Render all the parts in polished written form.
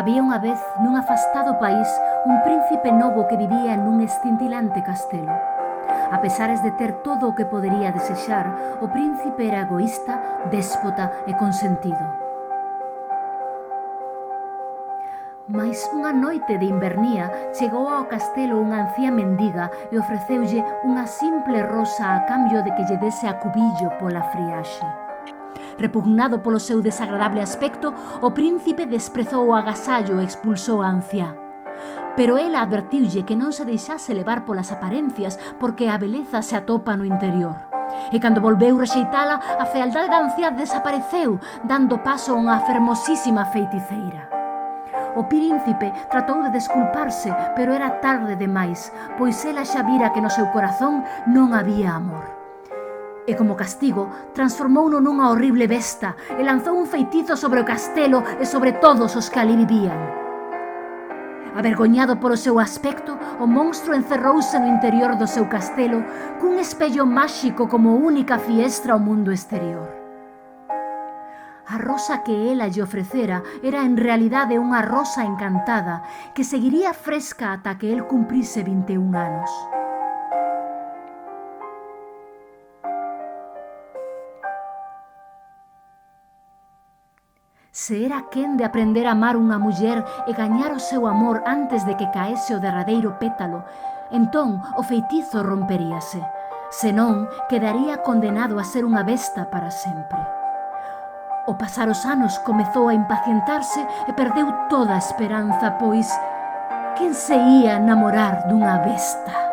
Había unha vez nun afastado país un príncipe novo que vivía nun escintilante castelo. A pesares de ter todo o que podería desexar, o príncipe era egoísta, déspota e consentido. Mais unha noite de invernía chegou ao castelo unha anciá mendiga e ofreceulle unha simple rosa a cambio de que lle dese acubillo pola friaxe. Repugnado polo seu desagradable aspecto, o príncipe desprezou o agasallo e expulsou a anciá. Pero ela advertiulle que non se deixase levar polas aparencias porque a beleza se atopa no interior. E cando volveu rexeitala, a fealdade da anciá desapareceu, dando paso a unha fermosísima feiticeira. O príncipe tratou de desculparse, pero era tarde demais, pois ela xa vira que no seu corazón non había amor. E como castigo, transformouno nunha horrible besta e lanzou un feitizo sobre o castelo e sobre todos os que ali vivían. Avergoñado polo seu aspecto, o monstro encerrouse no interior do seu castelo cun espello máxico como única fiestra ao mundo exterior. A rosa que ela lle ofrecera era en realidade unha rosa encantada que seguiría fresca ata que el cumprise 21 anos. Se era quen de aprender a amar unha muller e gañar o seu amor antes de que caese o derradeiro pétalo, entón o feitizo romperíase, senón quedaría condenado a ser unha besta para sempre. Ao pasar os anos comezou a impacientarse e perdeu toda a esperanza, pois quen se ía namorar dunha besta?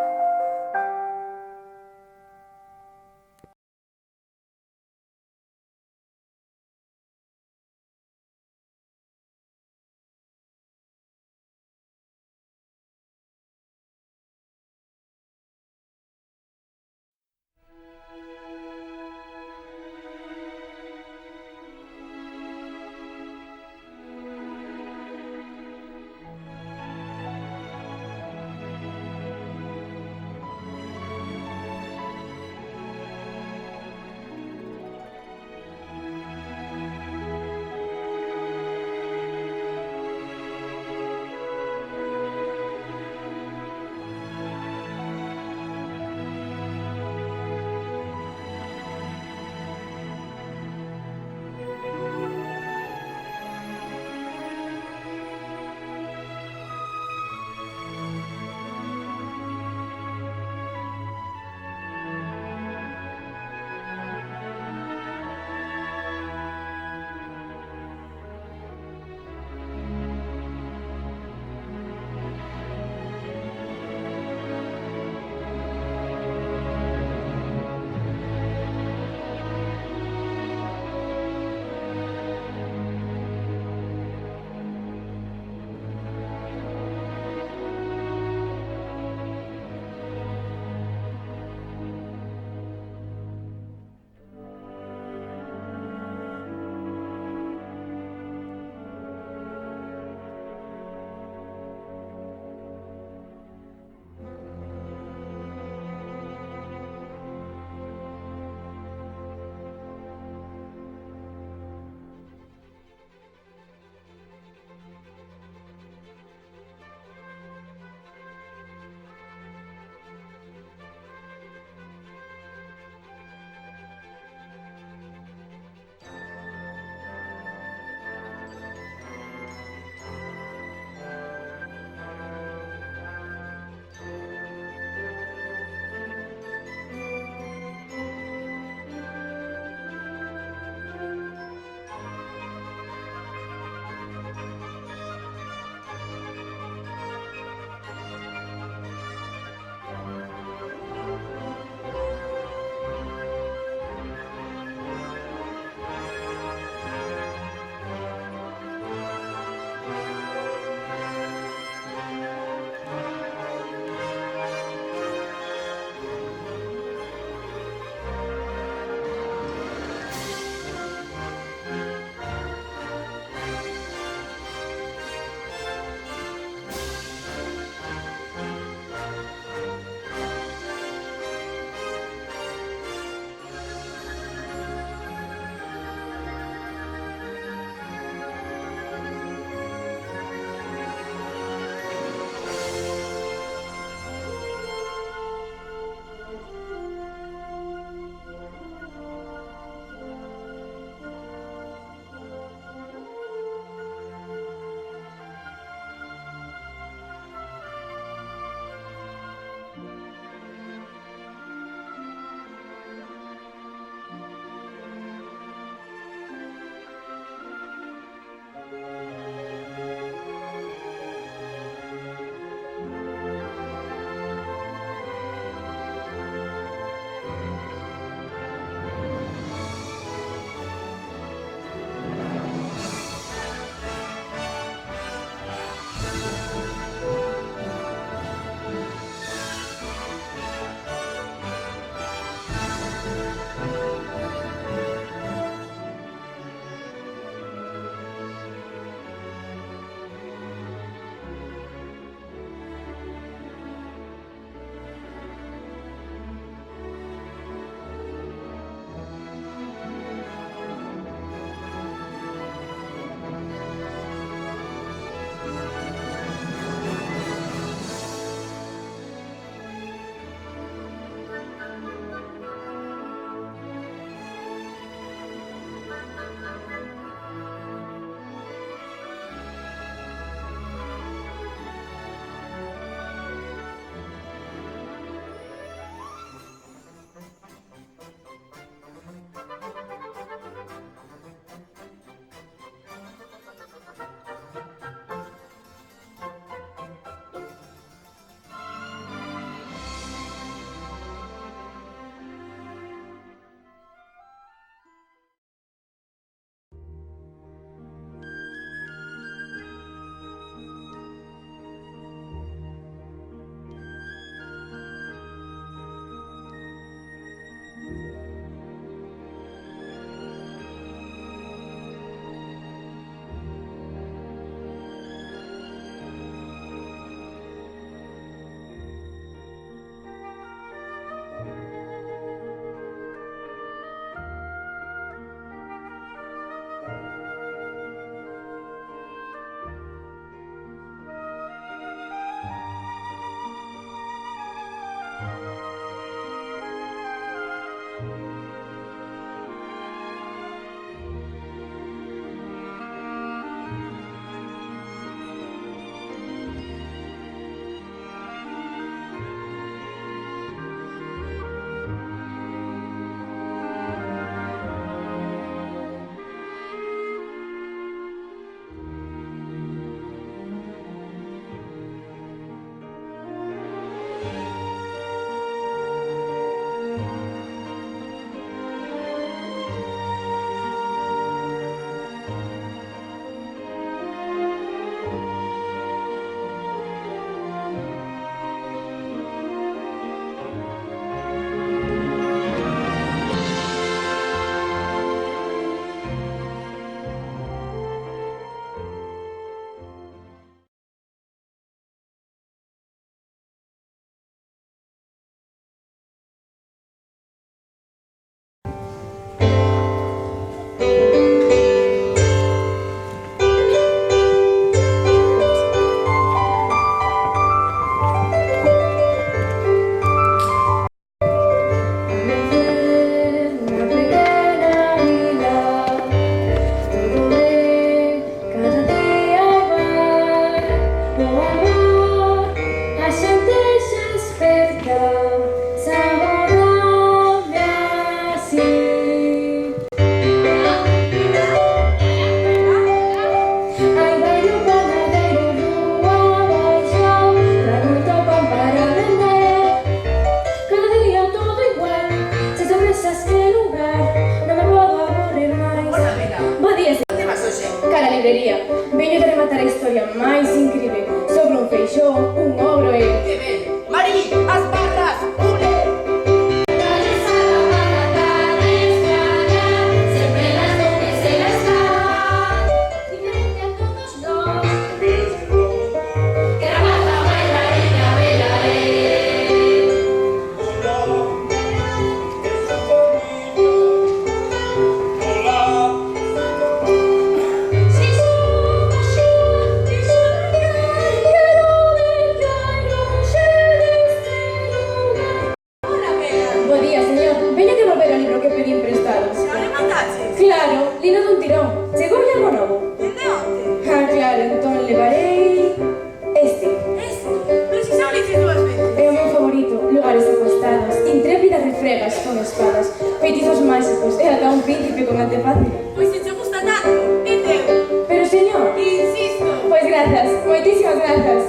deixou un ogro e... Que ben! Marí, as barras, une! Bo día, señor. Veña devolver o libro que pedín prestado. Se o remataches? Claro, lino dun tirón. Chegou algo novo. Dende onte? Ah, claro, entón levarei... este. Este? Pero si xa o liches 2 veces. É o meu favorito. Lugares acostados, intrépidas refregas con espadas, feitizos máxicos e ata un príncipe con antefaces. Pois se che gusta tanto, é teu. Pero, señor... Insisto. Pois grazas, moitísimas grazas.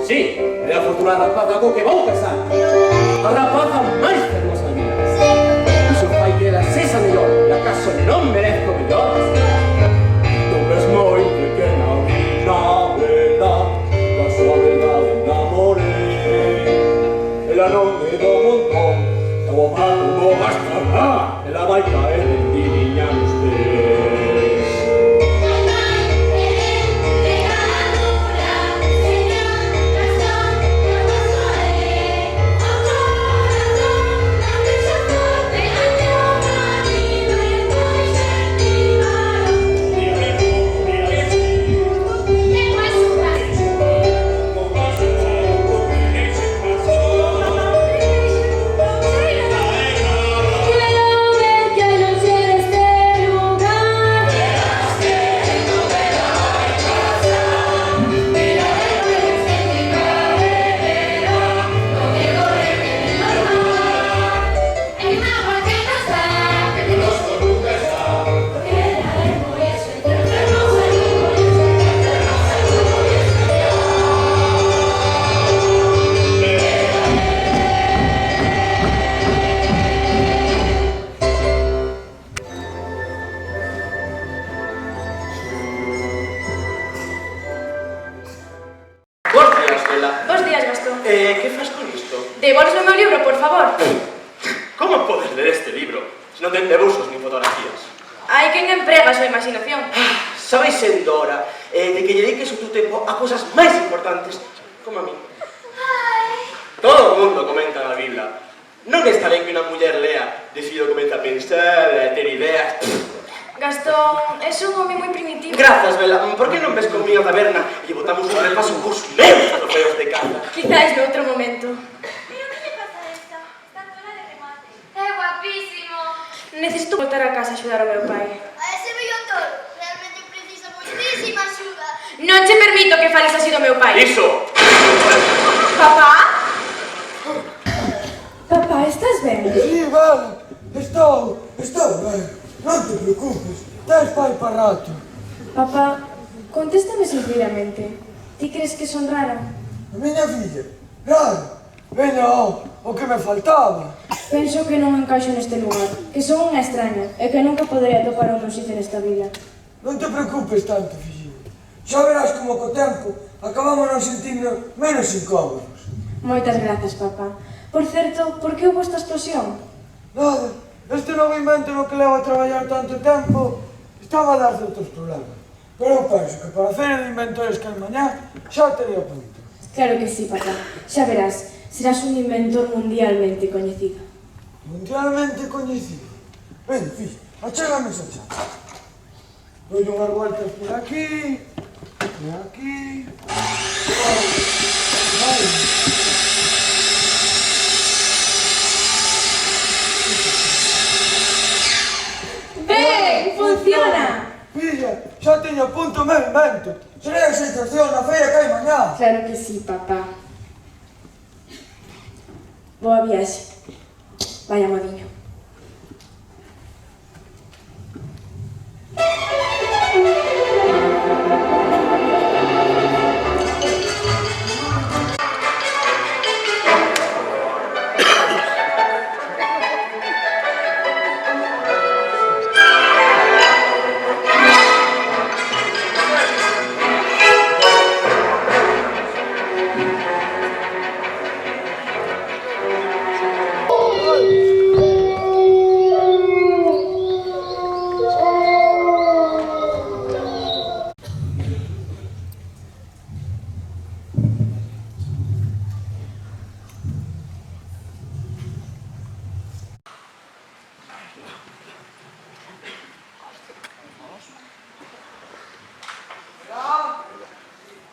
Sí, é a fortuna rapaza co que vou casar. A rapaza máis fermosa da vida. Iso fai que ela sexa mellor. E acaso non merezco mellor? Tu ves moi pequena na verdad, da súa verdade enamorei. Ela non me do montón, eu o mato no bastará. Ela vai caer en ti, niña, nos pés. Bos días, Gastón. Que faz con isto? Devolves o meu libro, por favor. Como podes ler este libro se non ten debuxos ni fotografías? Hai quen emprega a súa imaginación. Sabes sendo hora de que lle dediques o teu tempo a cousas máis importantes como a mí. Todo o mundo comenta na Biblia. Non está ben que unha muller lea, decido comeza a pensar, a ter ideas. Gastón, es un home moi primitivo. Grazas, Bela. Por que non ves conmigo a taberna e botamos un repaso cos meus trofeos de caza? Quizás noutro momento. ¿Pero qué le pasa a esta? Está toda de remate. ¡Es guapísimo! Necesito voltar a casa a axudar ao meu pai. A ese bello toro realmente precisa muchísima axuda. Non che permito que fales así do meu pai. Iso! Papá? Papá, estás ben? Sí, vale, estou ben. Non te preocupes, tes pai para rato. Papá, contéstame sinceramente. Ti crees que son rara? A miña filla, raro, veña o que me faltaba. Penso que non encaixo neste lugar, que son unha extraña e que nunca poderé atopar outro sitio nesta vida. Non te preocupes tanto, filla. Xa verás como co tempo acabamos nos sentindo menos incómodos. Moitas grazas, papá. Por certo, por que houve esta explosión? Nada, este novo invento no que levo a traballar tanto tempo estaba a dar certos problemas. Pero eu penso que para a feira de inventores que hai mañá xa tería punto. Claro que sí, papá. Xa verás, serás un inventor mundialmente coñecido. Mundialmente coñecido. Ven, fillo, achégame esa chapa. Doi unhas vueltas por aquí, por aquí... Ai. Ben, funciona! Filla, xa teño a punto o meu invento. Serei a sensación na feira que hai mañá. Claro que sí, papá. Boa viaxe. Vaya modiño.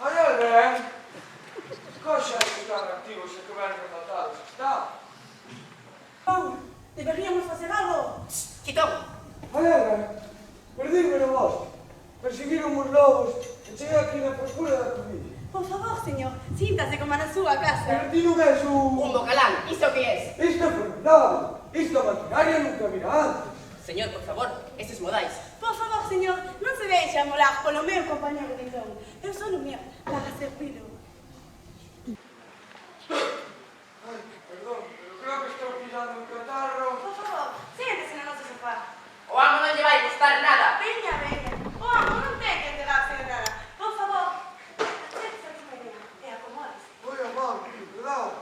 Hai alguén? Coxa que están activos e que ven rematados. Está? Deberíamos facer algo. Quitón. Hai alguén? Perdíme no bosque. Perseguiron os lobos e cheguei aquí na procura da comida. Por favor, señor, síntase como na súa casa. Pero ti non és un... Un bocalán, isto que es? Isto é formidable. Isto a maquinaria nunca vira antes. Señor, por favor, estes modais. Por favor, señor, non se deixa molar polo meu compañero de Titón. Eu sou o meu, para servido. Ai, perdón, pero creo que estou pillando un catarro. Por favor, siéntese no noso sofá. O amo non lle vai gustar nada. Veña, veña. O amo non ten que enterarse de nada. Por favor, achéguese aquí mañana e acomódese. Moi amable, verdade?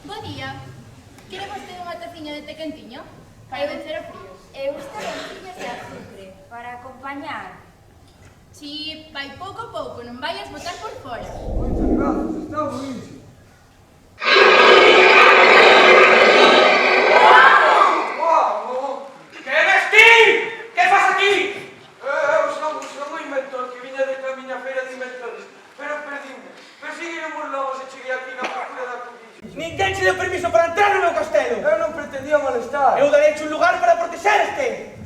Bo día. Quere vostede unha taciña de té quentiño? Para vencer o frío. E gusta venciñas de azufre, para acompañar. Si vai pouco a pouco, non vayas botar por fora. Moitas grazas, está buenísimo. Guau! Que eres ti? Que fas aquí? Eu son un inventor que viña de camiña a feira de inventores, pero perdíme. Persiguiron os lobos e cheguei aquí na procura da comida. Ninguén che deu permiso para entrar no meu castelo. Eu non pretendía molestar. Eu dareiche un lugar para protexerte.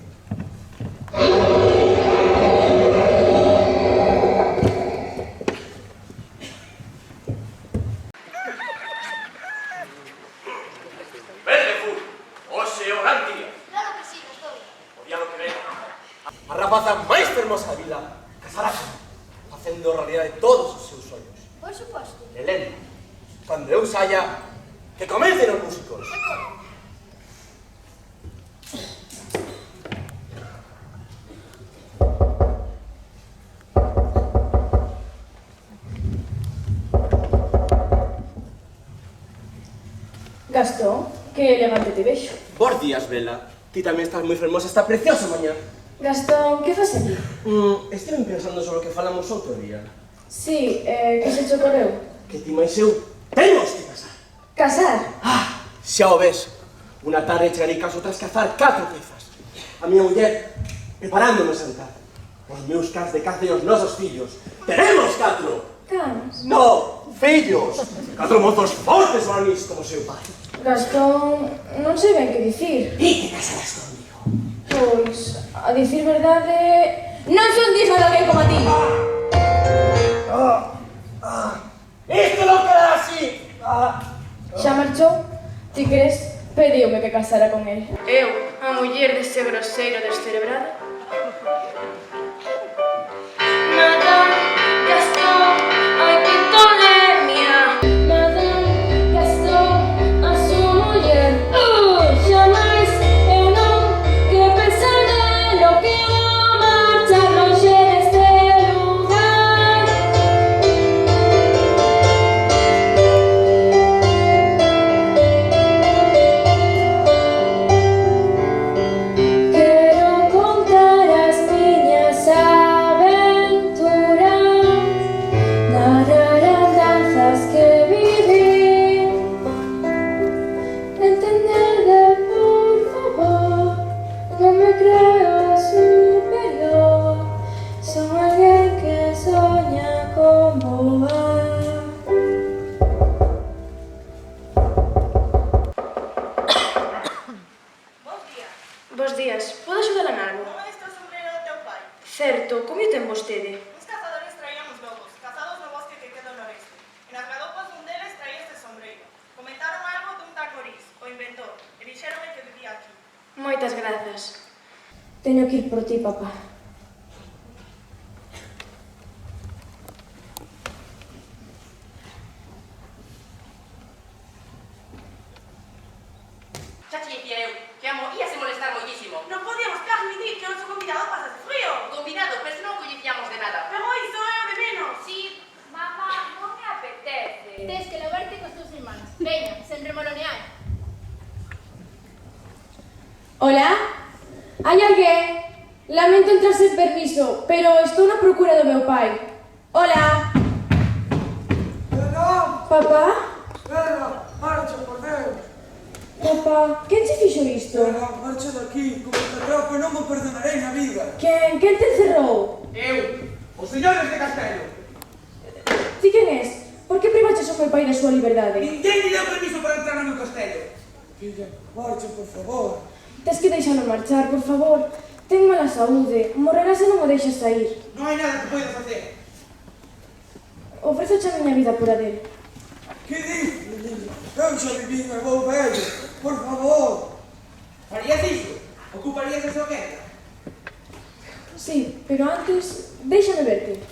Belzebú, hoxe é o gran día. Claro que sí, estou. O día do que ven. A rapaza máis fermosa da vida casará facendo realidade todos os seus sonhos. Por suposto. Helena, cando eu saia, que comecen os músicos. Gastón, que elegante te vexo. Bos días, Bela. Ti tamén estás moi fermosa esta preciosa mañá. Gastón, que fas aquí? Estive pensando sobre o que falamos outro día. Sí, que se che ocorreu? Que ti máis eu temos que casar. Casar? Xa o ves. Unha tarde chegarei caso tras cazar 4 pezas. A miña muller preparándome a sentar. Os meus cans de caza e os nosos fillos. Teremos 4! Cans? No, fillos! 4 mozos fortes varonis como seu pai. Gastón, non sei ben que dicir. Di que casarás conmigo. Pois, a dicir verdade, non son digno de alguén como a ti. Isto non quedará así! Xa marchou? Ti crees? Pediume que casara con el. Eu, a muller dese groseiro descerebrado? Madame Gastón, ai que tolemia. Madame Gastón, a súa muller. Xamais eu non que pensar grado superior, son alguén que soña con voar. Bos días. Bos días, podo axudar en algo? Como este o sombrero do teu pai? Certo, como o ten vostede? Uns cazadores traían os lobos, cazados no bosque que queda ao noreste. E nas gadopas dun deles traía este sombreiro. Comentaron algo dun tal Morís, o inventor, e dixéronme que vivía aquí. Moitas grazas. Teño que ir por ti, papá. Xa te dicía eu, que amo íase molestar moitísimo. Non podíamos permitir que o noso convidado pasase frío. Combinado, pero non coñecíamos de nada. Pero iso é o de menos. Sí, mamá, non me apetece. Tens que lavarte cos teus irmáns. Veña, sen remolonear. Hola? Hai alguén? Lamento entrar sen permiso, pero estou na procura do meu pai. Hola? Perdón, Papá? Pedro, marcha, por Deus. Papá, quen che fixo isto? Pedro, marcha daqui, como te atrapo non me perdonarei na vida. Quen te encerrou? Eu, os señores de Castelo. Ti quen és? Por que privaches o meu pai da súa liberdade? Ninguén lle deu permiso para entrar no meu castelo. Filla, marcha, por favor. Tes que deixalo marchar, por favor. Ten mala saúde. Morrerá se non o deixas sair. Non hai nada que poida facer. Ofrezoche a miña vida por a dele. Que dices, niño? Eu xa viví e vou vello. Por favor. Farías iso? Ocuparías esa hoguera? Sí, pero antes, déixame verte.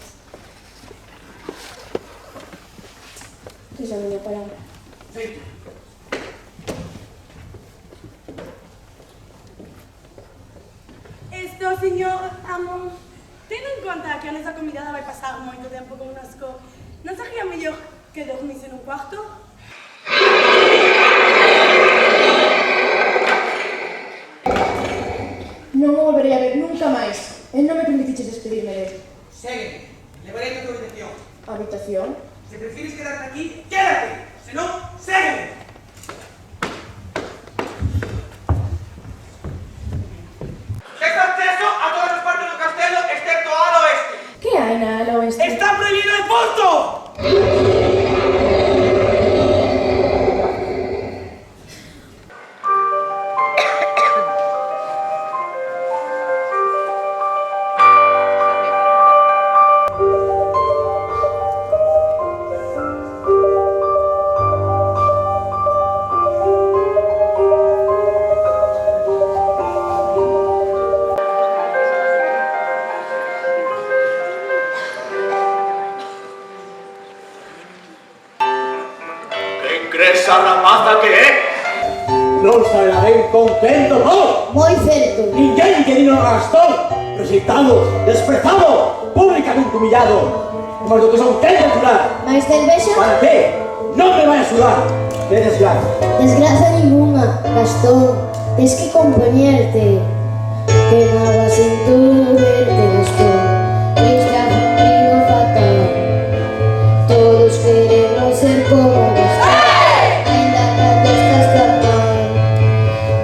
Tes a miña palabra. Feito. Esto, señor amo, tendo en conta que a nosa convidada vai pasar moito tempo connosco, non sería mellor que dormise nun cuarto? Non o volverei a ver nunca máis. E non me permitiches despedirme dele. Ségueme. Levarei a tua habitación. Habitación? Se prefieres quedarte aquí, quédate. Se non, ségueme. Tes acceso a todas as partes do castelo, excepto ao ala oeste. Que hai na ala oeste? ¡Está prohibido el punto! Crees a rapaza que é? Non saberá ben contento, non? Moi certo. Ninguén que dino a Gastón, rexeitado, desprezado, públicamente humillado. Mas do que son quen de curar? Mais cervexa? Para que? Non me vai a sudar. Que desgracia. Desgraza ninguna, Gastón. Tens que compoñerte. Que nada sinto verte, Gastón. Este amigo fatal. Todos queremos ser como Gastón. Ainda cando estás capaz.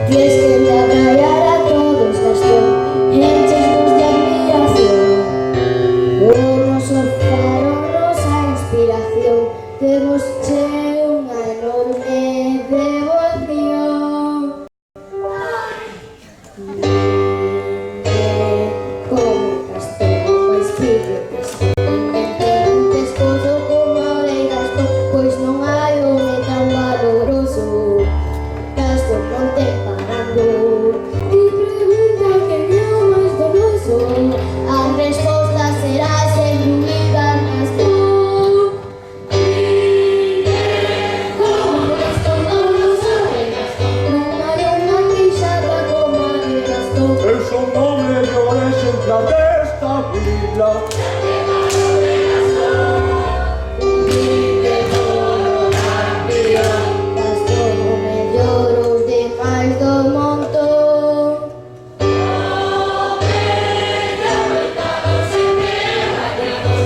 Tienes que abraiar a todos, Gastón. Enchesnos de admiración. O noso faro, nosa inspiración. Temos unha enorme devoción. Como Gastón, pois fillo, inventei un pescozo como o de Gastón, pois non hai home tan valoroso. Gastón non ten parando. Ti pregunta quen é o máis donoso, a resposta será sen dúbida Gastón. Como Gastón non lo sabe Gastón, non hai unha queixada como a de Gastón. Eu son o mellor exemplar desta vila. Humilde como campeón, Gastón o mellor os demais do montón.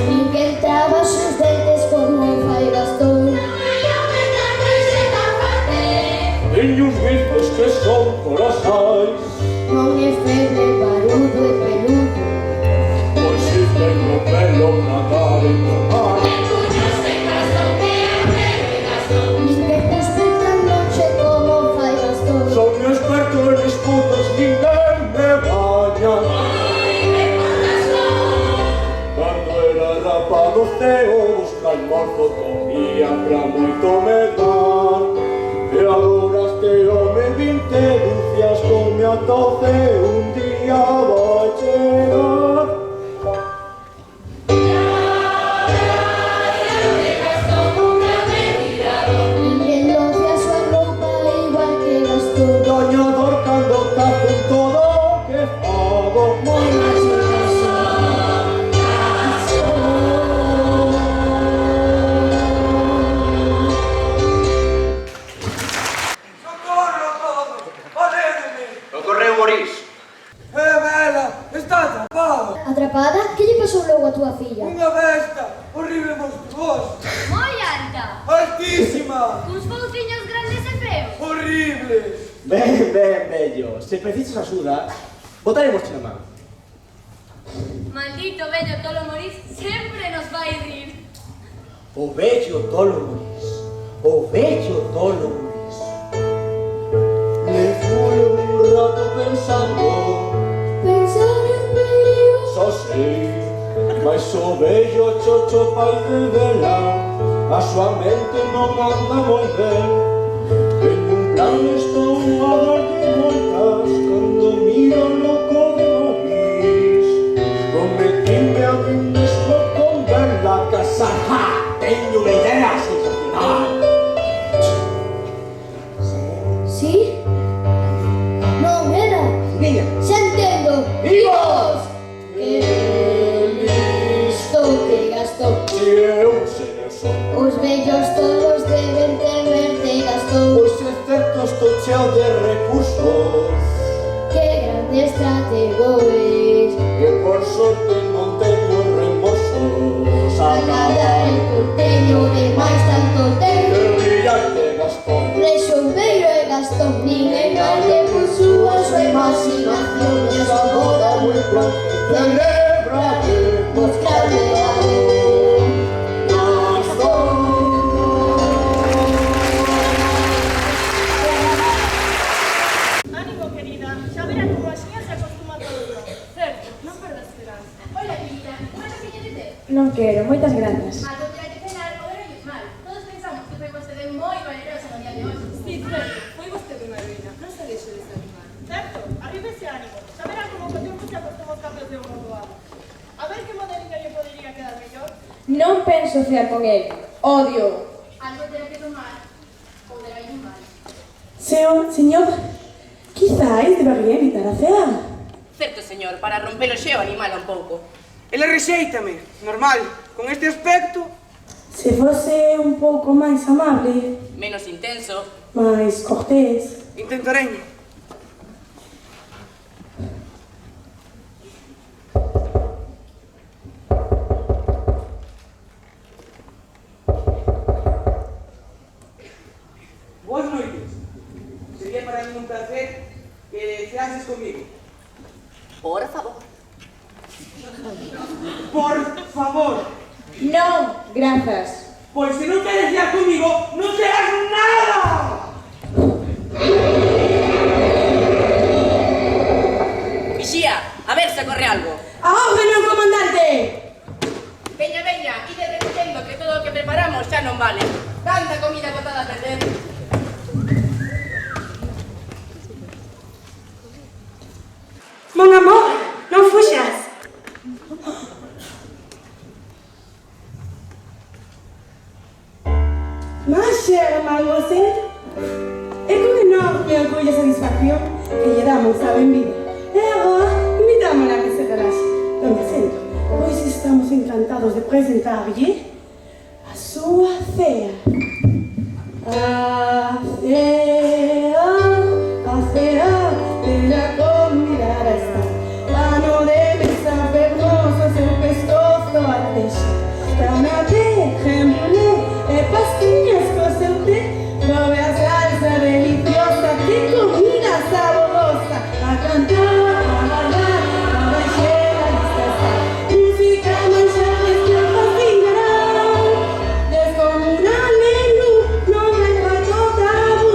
Ninguén traba os seus dentes como fai Gastón. Teño uns bichos que son corasais. Non é feble do ceo busca almorzo comía pra moito medar. E agora este home 20 dúcias come a 12 un día vai chegar. Gañador cando cazo en todo o que fago. Socorro todos! Valédeme! Ocorreu Morís. Bela, está atrapada! Atrapada? Que lle pasou logo a túa filla? Unha besta! Horrible monstruosa! Moi alta. Altísima! Uns fouciños grandes e feos. Horribles! Ben, bello. Se precisas axuda, botaremos na man. Maldito bello tolo Morís sempre nos vai rir. O bello tolo Morís. O bello tolo Morís. Me fui un rato pensando. Pensar en perigo. Só sei, mas o bello chocho pai de vela. A súa mente non anda moi ben. Teño un plan, estou a darlle voltas. Cando miro loco de Morís, prometime a mí mesmo con verla casar. ¡Ja! Teño unha idea sensacional. Sí? Non era. Niña, Xa entendo. vivos! Que listo que gastou. Si eu sei eso, Os vellos todos deben temer que gastou. pois é certo estou cheo de recursos. Que grande estratego es. E por sorte non teño remorsos. A nada eu teño demais tanto tempo. Que brillante Gastón. Rexoubeiro e Gastón. Ninguén galle por súa imaginación. Esa boda moi pronto celebraré. Os claveados. Ánimo, querida. Xa verá como a xiña se acostuma a todo pronto. Certo, non perdas esperanza. Hola, querida. Unha casiña de té. Non quero, moitas grazas. A do que cenar o verolles mal. Todos pensamos que foi vostede moi valerosa no día de hoxe. Sí, certo, foi vostede unha heroína. Non se deixe desanimar. Certo, arriba ese ánimo. Xa verá como co tempo se acostuma os cambios de un modo a outro. A ver que modelinha lle podería quedar mellor. Non penso cear con el. Odio. Algo terá que tomar ou terá ir mal. Señor, quizáis debería invitar a cear. Certo, señor, para romper o xeo animala un pouco. Ela rexéitame, normal, con este aspecto. Se fose un pouco máis amable, Menos intenso. máis cortés. Intentarei. Boas noites. Sería para mí un placer que ceases comigo. Por favor. Por favor. Non, grazas. Pois se non queres cear comigo, non ceas nada. Vixía, a ver se ocorre algo. ¡A orden, non, comandante! Veña, veña, ide recollendo que todo o que preparamos xa non vale. Tanta comida botada a perder. Mon amor, non fuxas. Mas, chera mademoiselle, é con enorme orgullo e satisfacción que lle damos a benvida. E agora, invitámola a que se relaxe. Tome asiento, pois estamos encantados de presentarlle a súa cea. A cea de la convidada está. Pano de mesa verdoso, seu pescozo a deixa. Canapé, crème brûlée e pastillas co seu té. Prove a salsa deliciosa, que comida saborosa. A cantar, a bailar, a baixar a lista está. Música, manchares que fascinarán. Descomunal menú, non hai prato tabú.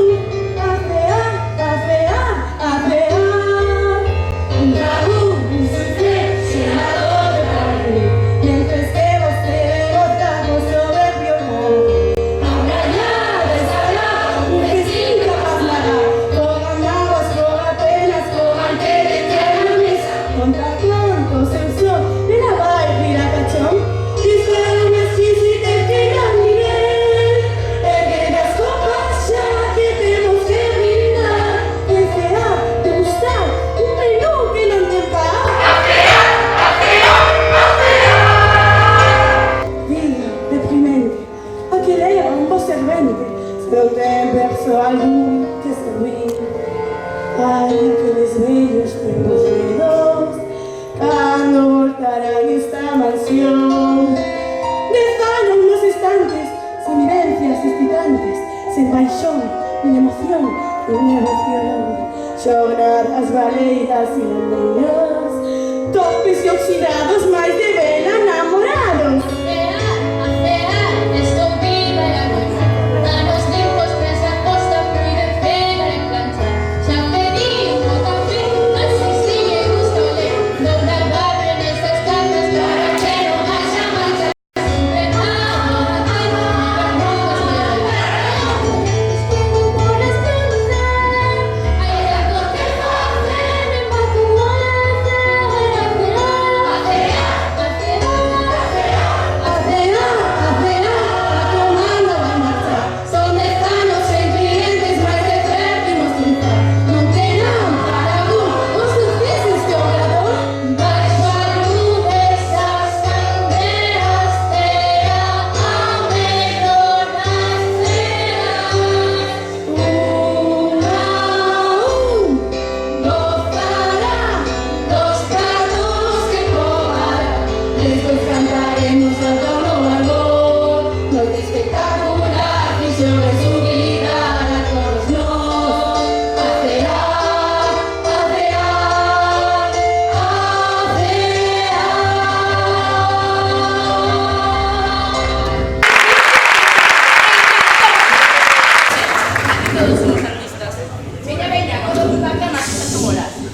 unha emoción. Xornadas baleiras e landeiras, topes e oxidados máis de vela namorados. Estou viva e agoita. Danos limpos nesa costa, puiden pegar e planchar. Xa pedí un bo café, así si me gusta oler. Non barre nesas cartas para que non haxa mancha. Sempre esquedo por descansar. Hai algo que facer, en barco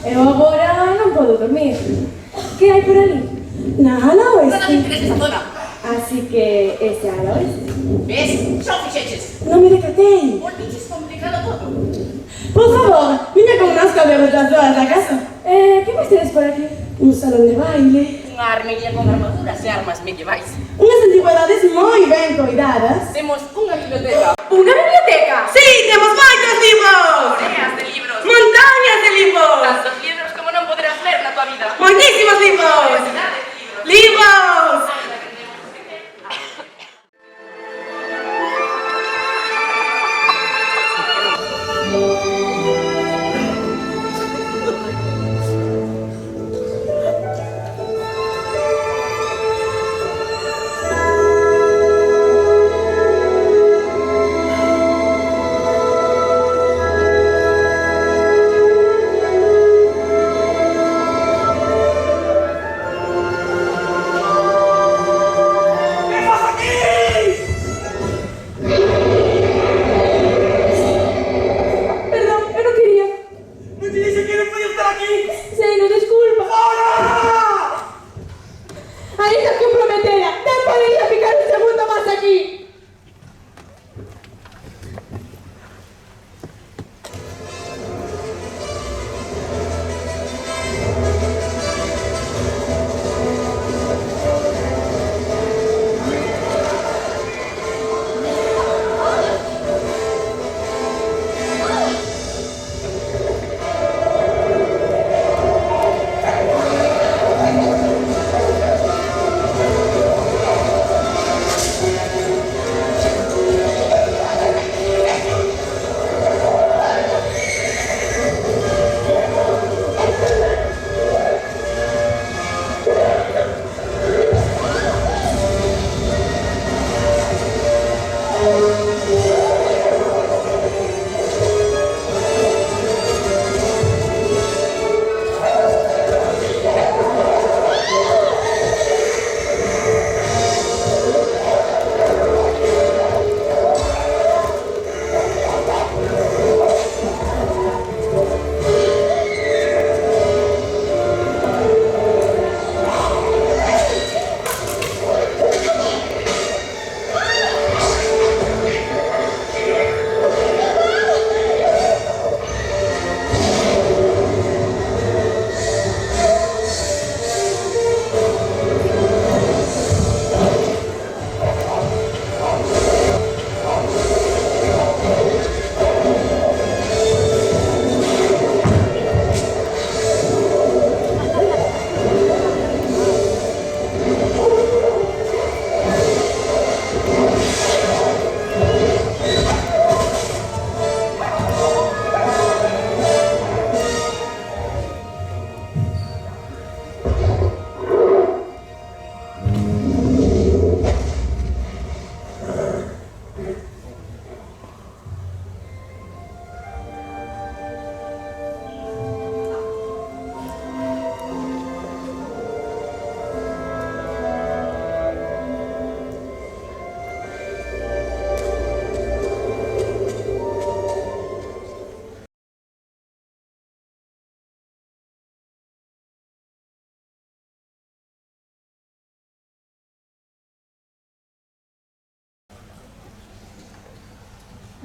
Eu agora non podo dormir. Que hai por ali? Na ala Nada me oeste. interesa esa zona. Así que ese ala oeste. Ves? Xa o fixeches. Non me decatei. Volviches complicado todo. Por favor, viña connosco a ver outras zonas da casa. Que máis tedes por aquí? Un salón de baile. Unha armería con armaduras e armas medievais. Unhas antigüedades moi ben coidadas. Temos unha biblioteca. Unha biblioteca? Sí, temos moitos libros! Moreas de libros. Montañas de libros! Tantos libros como non poderás ver na tua vida. Moitísimos libros! Universidade de libros. ¡Libros!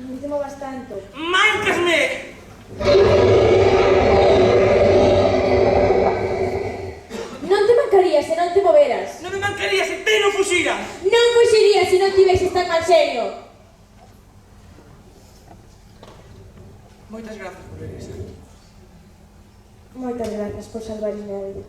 Non te movas tanto. ¡Máncasme! Non te mancarías se non te moveras. Non me mancaría se ti non fuxiras. Non fuxirías se non tiveses tan mal serio. Moitas grazas por regresar. Moitas grazas por salvarme a vida.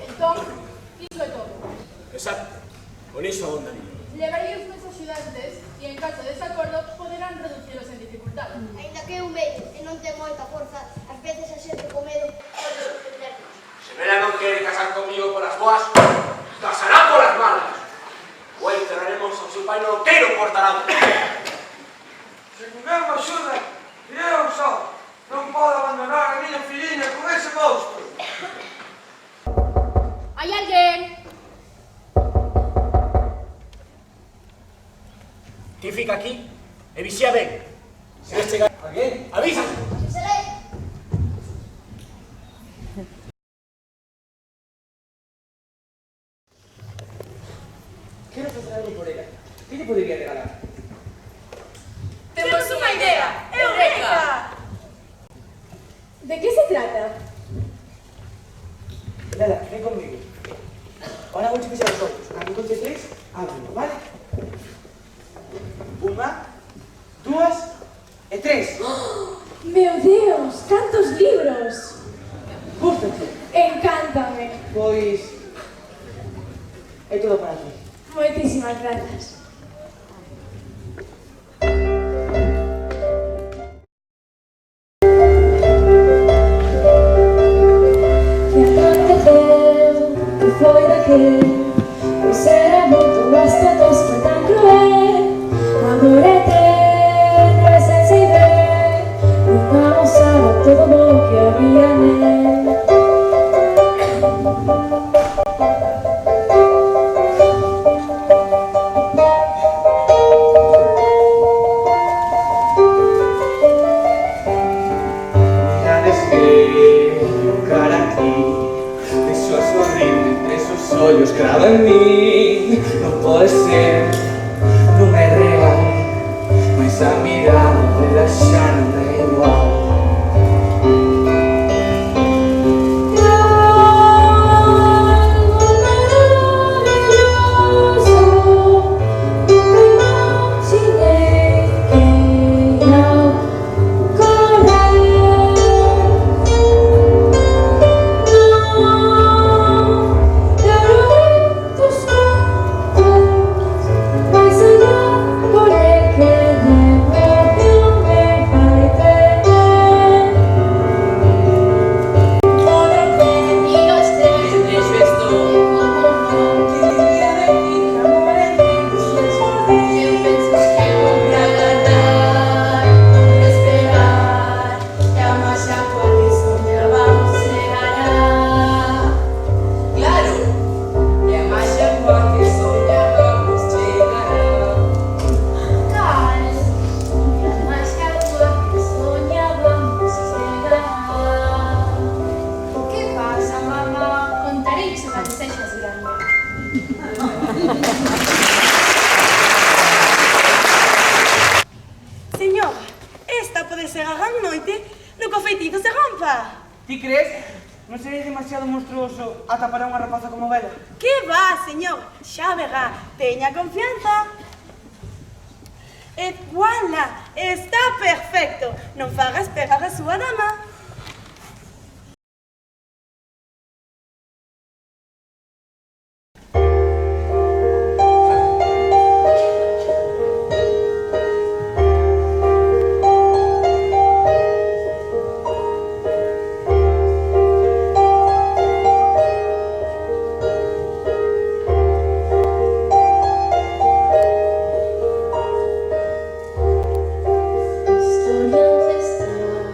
Entón, iso é todo. Exacto. Con iso abondaría. Levarei os meus axudantes e en caso de desacordo poderán reducilos en dificultad. Ainda que eu vello e non ten moita forza, ás veces a xente co medo pode sorprendernos. Se Mela non quere casar comigo polas boas, casará polas malas. O encerraremos ao seu pai no loteiro portarán. Se con el me axuda, e eu só, non podo abandonar a miña filliña con ese monstro. Hai alguén? Ti fica aquí e vixía ben. Se ves chegar alguén, avisa. Serei. Quero facer algo por ela. Que lle podería regalar? Temos unha idea. Eureka! De que se trata? Lela, ven conmigo. Ahora vou fechar os ollos. Cando conte tres, ábrelo, vale? Unha, dúas e tres. Meu Deus, cantos libros! Gústate. Encántame. Pois... é todo para ti. Moitísimas grazas. Que aconteceu, que foi daquele, pois era muito basta Deus foi tão cruel. Amor eterno é sem ver, nunca mostrava todo o bom que havia nele. Mirades que o cara aquí deixou a sorrir entre esos ollos crava en mí. Non pode ser, non é real, mas a mirada dela xa non é igual. Señor, esta pode ser a gran noite no que o feitizo se rompa. Ti crees? Non sería demasiado monstruoso ata para unha rapaza como Bela? Que va, señor, xa verá, teña confianza. E voilà, está perfecto. Non faga esperar a súa dama. Historia ancestral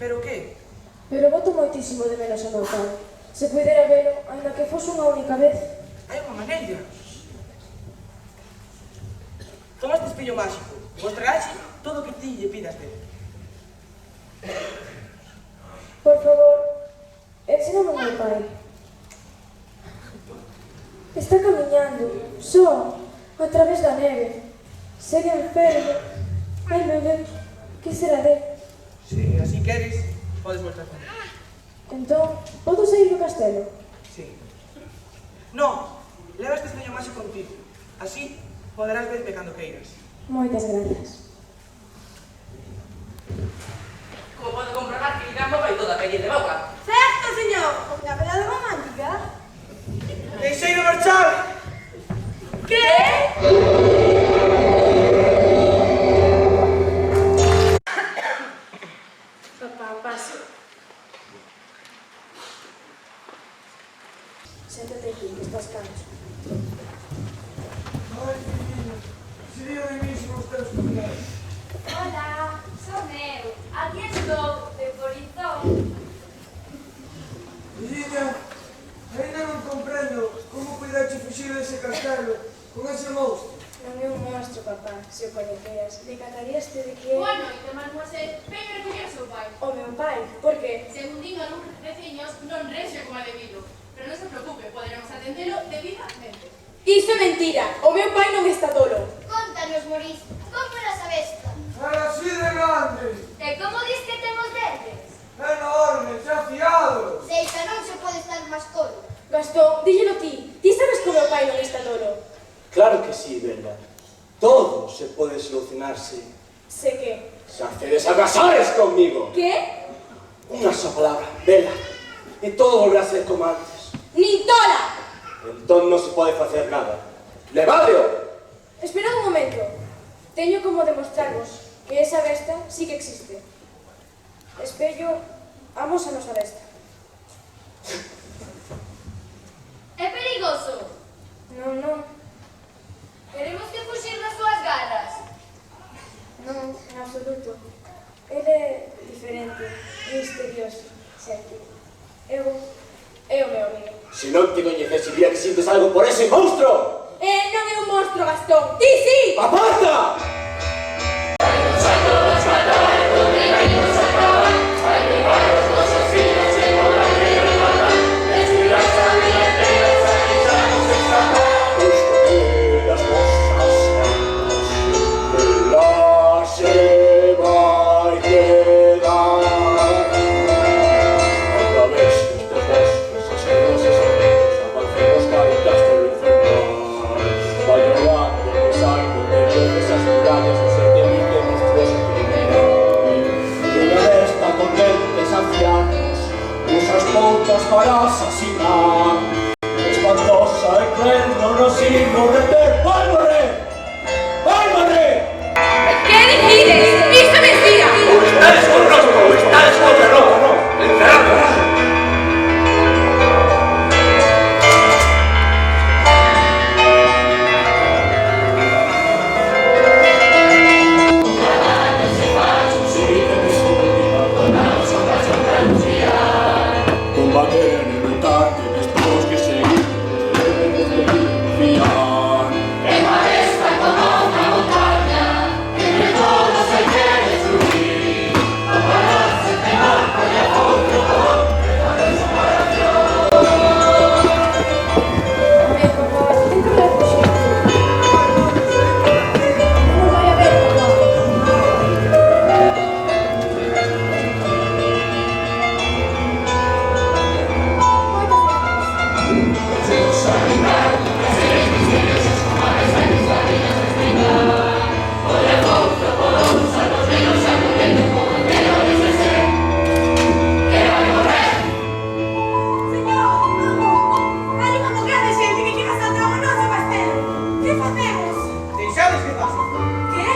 Pero que? Pero boto moitísimo de menos a meu pai. Se puidera velo, ainda que fose unha única vez. Hai unha maneira. Toma este espello máxico. Mostrarás todo o que ti lle pidas dele. Por favor, ensíname ao meu pai. Está camiñando, só, a través da neve. Segue enfermo. Ai, meu Deus, que será dele? Se así queres, podes voltar con ele. Entón, podo sair do castelo? Sí. No, leva este espello máxico contigo. Así poderás verme cando queiras. Moitas gracias. Como pode comprobar que Irán vai toda a pelle de boca. Certo, señor. Unha velada romántica. Deixei de marchar. Que? Papá, pasa. Séntate aquí, que estás canso. Ai, filhinho, sería de mismo os teus cuidados. Hola, son eu. Aquí estou, de Polizón. Filhinha, ainda non comprendo como puidache fuxir dese castelo con ese monstro. Non é un monstro, papá, se o coñeceras. Decataríaste de que... Boa noite, mademoiselle. Veño recoller o seu pai. O meu pai, por que? Según din algúns veciños, non rexe como é debido. Pero non se preocupe, poderemos atendelo debidamente. Iso é mentira. O meu pai non está tolo. Contanos, Moris, como eras a besta? Era así de grande, E como dis que temos dentes? enorme, xa afiado. Seixa, non se pode estar máis tolo. Gastón, díllelo ti. Ti sabes que o meu pai non está tolo. Claro que sí, Bella. Todo se puede solucionarse. Sé que... Si accedes a casares conmigo. Que? Una sola palabra, Bella. Y todo volverá a ser como antes. Nin tola! Entonces no se puede hacer nada. ¡Levadeo! Esperad un momento. Teño como demostrarvos que esa besta sí que existe. Espello, amos a nosa besta. É perigoso. Non, non. Queremos que fuxir das súas garras. Non, en absoluto. Ele é diferente, misterioso, sempre. É o meu amigo. Si no te conoces, diría que sientes algo por ese monstruo. Non é un monstro, Gastón. Ti sí! ¡Aparta! Para asesinar, espantosa y cruel, no nos sirvo de ¡Válmore! ¡Válmore! Que dicides? Iso é mentira! ¡O estades con loco! ¡O estades con loco! ¡No! ¡Encerrado! Combater e lutar, tienes todos que seguir, debemos de confiar. É maestra como unha montaña, que todo se quere destruir. O valor se temor con el outro por preparación para Dios. A ver, papá, ten que ver fuxir. Non vai a ver, papá. Señor, vamos! Hai unha grande xente que quere saltar o noso castelo. Que facemos? Deixades que pase. Que?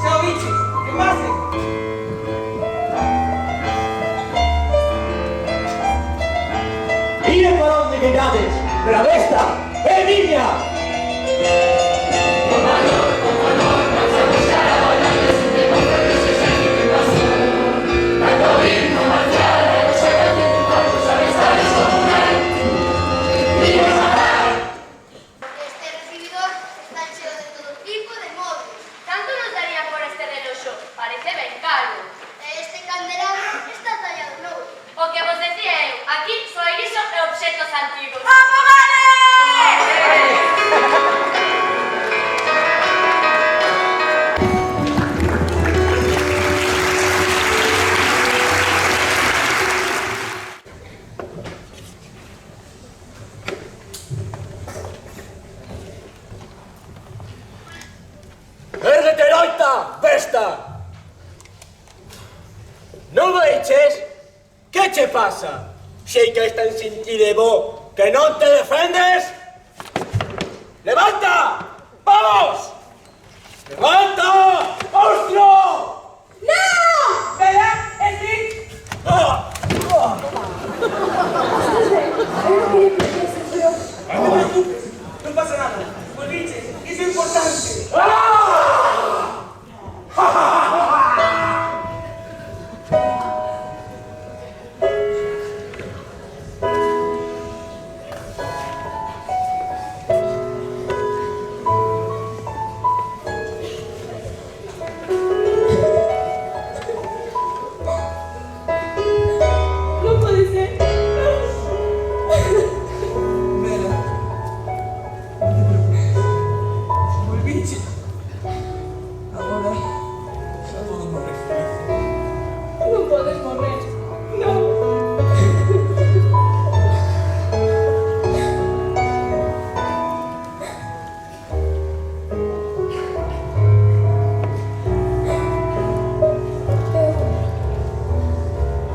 Xa o viches, que pase. ¡Mire para onde quedades! ¡Pero a besta! ¡É miña! Tanto vino Non veiches? Que che pasa? Sei que están sin ti de bo, que non te defendes? ¡Levanta! ¡Vamos! ¡Levanta! ¡Monstruo! ¡No! ¿Verdad? ¿Es sí? No te preocupes, no pasa nada. Volviches, es importante. No puede ser. Mela, non te preocupes. Volviche. Agora xa todo morre feliz. No puedes morrer. No.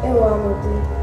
Eu amo-te.